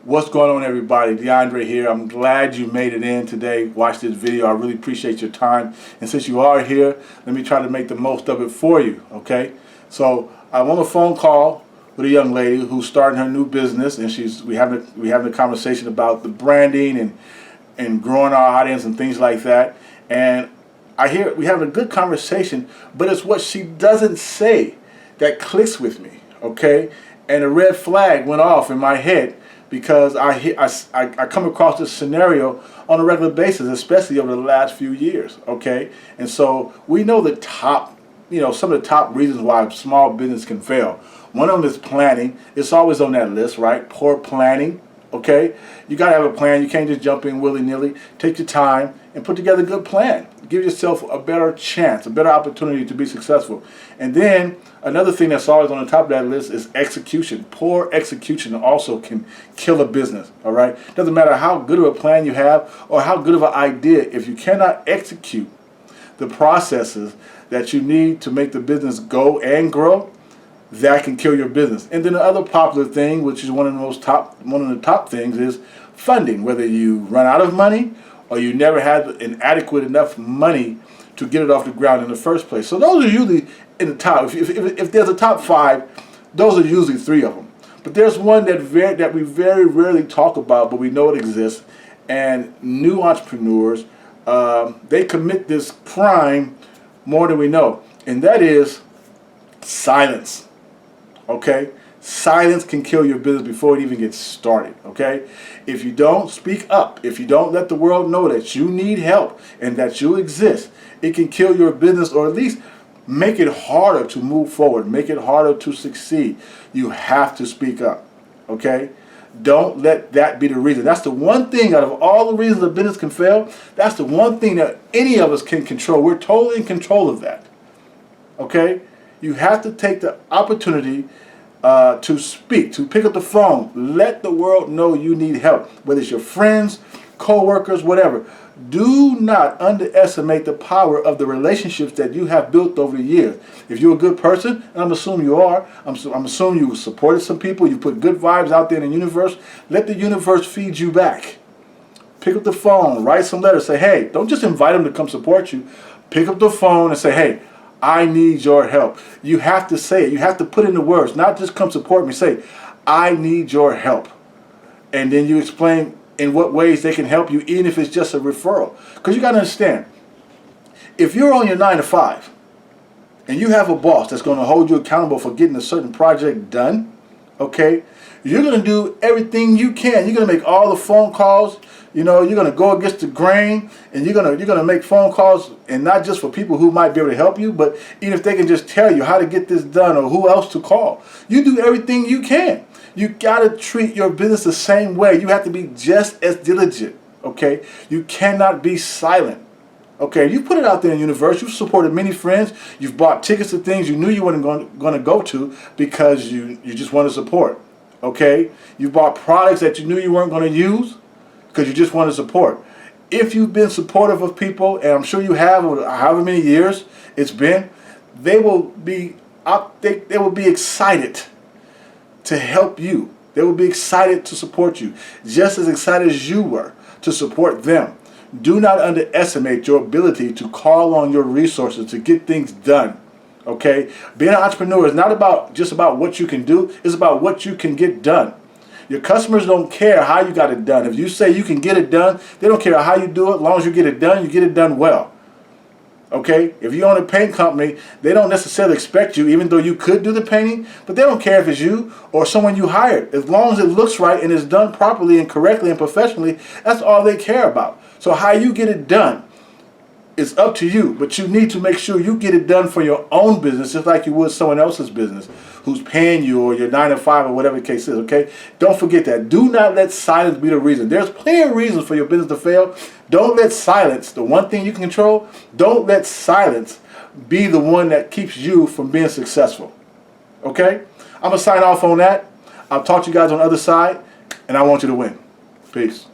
What's going on, everybody? DeAndre here. I'm glad you made it in today. Watch this video. I really appreciate your time. And since you are here, let me try to make the most of it for you, okay? So I'm on a phone call with a young lady who's starting her new business, and we having a conversation about the branding and growing our audience and things like that. And I hear we having a good conversation, but it's what she doesn't say that clicks with me, okay? And a red flag went off in my head, because I come across this scenario on a regular basis, especially over the last few years, okay? And so we know the top, some of the top reasons why small business can fail. One of them is planning. It's always on that list, right? Poor planning, okay? You got to have a plan. You can't just jump in willy-nilly. Take your time and put together a good plan. Give yourself a better chance, a better opportunity to be successful. And then another thing that's always on the top of that list is execution. Poor execution also can kill a business, all right? Doesn't matter how good of a plan you have or how good of an idea. If you cannot execute the processes that you need to make the business go and grow, that can kill your business. And then the other popular thing, which is one of the top things, is funding. Whether you run out of money or you never had an adequate enough money to get it off the ground in the first place. So those are usually in the top. If there's a top 5, those are usually 3 of them. But there's one that we very rarely talk about, but we know it exists. And new entrepreneurs, they commit this crime more than we know, and that is silence. Okay? Silence can kill your business before it even gets started, okay? If you don't speak up, if you don't let the world know that you need help and that you exist, it can kill your business, or at least make it harder to move forward, make it harder to succeed. You have to speak up, okay? Don't let that be the reason. That's the one thing out of all the reasons a business can fail, that's the one thing that any of us can control. We're totally in control of that, okay? You have to take the opportunity to speak, to pick up the phone. Let the world know you need help, whether it's your friends, co-workers, whatever. Do not underestimate the power of the relationships that you have built over the years. If you're a good person, and I'm assuming you are, I'm assuming you supported some people, you put good vibes out there in the universe, let the universe feed you back. Pick up the phone, write some letters, say, hey, don't just invite them to come support you. Pick up the phone and say, hey, I need your help. You have to say it. You have to put in the words, not just come support me. Say, I need your help. And then you explain in what ways they can help you, even if it's just a referral. Because you got to understand, if you're on your 9 to 5 and you have a boss that's going to hold you accountable for getting a certain project done, okay, you're going to do everything you can. You're going to make all the phone calls. You're going to go against the grain, and you're going to make phone calls, and not just for people who might be able to help you, but even if they can just tell you how to get this done or who else to call. You do everything you can. You got to treat your business the same way. You have to be just as diligent, okay? You cannot be silent, okay? You put it out there in the universe. You've supported many friends. You've bought tickets to things you knew you weren't going to go to because you just want to support, okay? You bought products that you knew you weren't going to use because you just want to support. If you've been supportive of people, and I'm sure you have, over however many years it's been, they will be excited to help you. They will be excited to support you, just as excited as you were to support them. Do not underestimate your ability to call on your resources to get things done. Okay? Being an entrepreneur is not just about what you can do, it's about what you can get done. Your customers don't care how you got it done. If you say you can get it done, they don't care how you do it. As long as you get it done well. Okay? If you own a paint company, they don't necessarily expect you, even though you could do the painting, but they don't care if it's you or someone you hired. As long as it looks right and is done properly and correctly and professionally, that's all they care about. So how you get it done is up to you, but you need to make sure you get it done for your own business, just like you would someone else's business who's paying you, or your 9 to 5 or whatever the case is, okay? Don't forget that. Do not let silence be the reason. There's plenty of reasons for your business to fail. Don't let silence, the one thing you can control, don't let silence be the one that keeps you from being successful, okay? I'm going to sign off on that. I'll talk to you guys on the other side, and I want you to win. Peace.